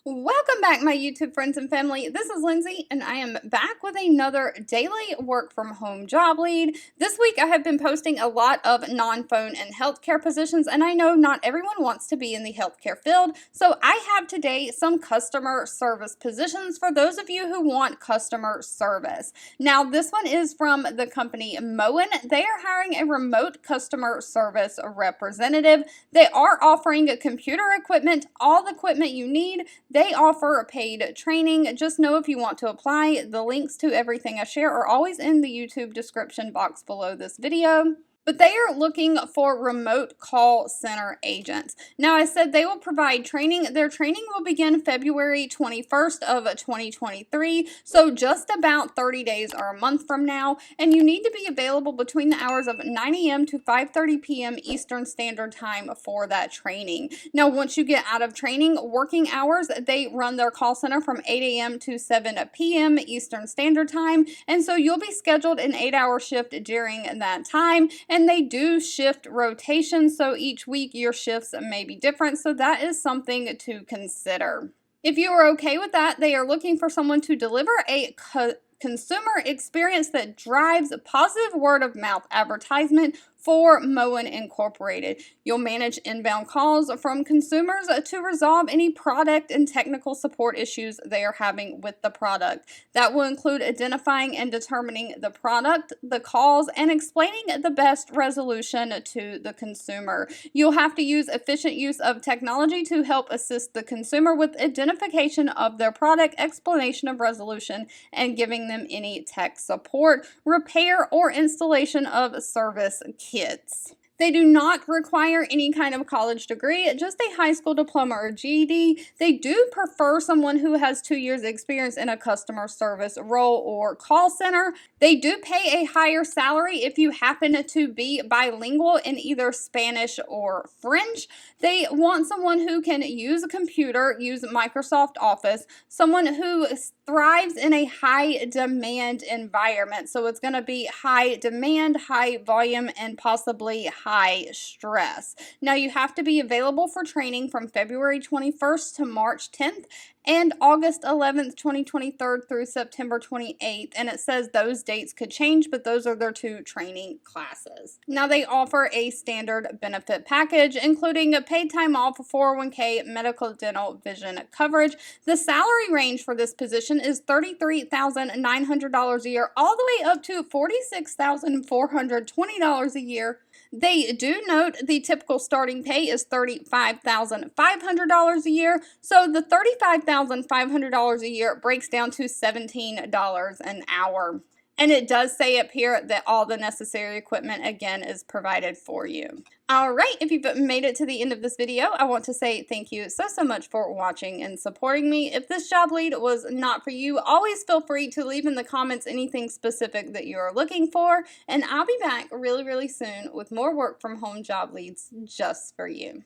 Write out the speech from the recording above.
Welcome back, my YouTube friends and family. This is Lindsay, and I am back with another daily work from home job lead. This week, I have been posting a lot of non-phone and healthcare positions, and I know not everyone wants to be in the healthcare field, so I have today some customer service positions for those of you who want customer service. Now, this one is from the company Moen. They are hiring a remote customer service representative. They are offering computer equipment, all the equipment you need. They offer paid training. Just know if you want to apply, the links to everything I share are always in the YouTube description box below this video. But they are looking for remote call center agents. Now, I said they will provide training. Their training will begin February 21st of 2023, so just about 30 days or a month from now, and you need to be available between the hours of 9 a.m. to 5:30 p.m. Eastern Standard Time for that training. Now, once you get out of training, working hours, they run their call center from 8 a.m. to 7 p.m. Eastern Standard Time, and so you'll be scheduled an 8-hour shift during that time. And they do shift rotation, so each week your shifts may be different, so that is something to consider. If you are okay with that, they are looking for someone to deliver a consumer experience that drives a positive word-of-mouth advertisement for Moen Incorporated. You'll manage inbound calls from consumers to resolve any product and technical support issues they are having with the product. That will include identifying and determining the product, the calls, and explaining the best resolution to the consumer. You'll have to use efficient use of technology to help assist the consumer with identification of their product, explanation of resolution, and giving them any tech support, repair, or installation of service kits. They do not require any kind of college degree, just a high school diploma or GED. They do prefer someone who has 2 years experience in a customer service role or call center. They do pay a higher salary if you happen to be bilingual in either Spanish or French. They want someone who can use a computer, use Microsoft Office, someone who thrives in a high demand environment. So it's going to be high demand, high volume, and possibly high stress. Now, you have to be available for training from February 21st to March 10th and August 11th, 2023 through September 28th. And it says those dates could change, but those are their 2 training classes. Now, they offer a standard benefit package, including a paid time off, 401k, medical, dental, vision coverage. The salary range for this position is $33,900 a year, all the way up to $46,420 a year. They do note the typical starting pay is $35,500 a year, so the $35,500 a year breaks down to $17 an hour. And it does say up here that all the necessary equipment, again, is provided for you. All right, if you've made it to the end of this video, I want to say thank you so much for watching and supporting me. If this job lead was not for you, always feel free to leave in the comments anything specific that you are looking for. And I'll be back really soon with more work from home job leads just for you.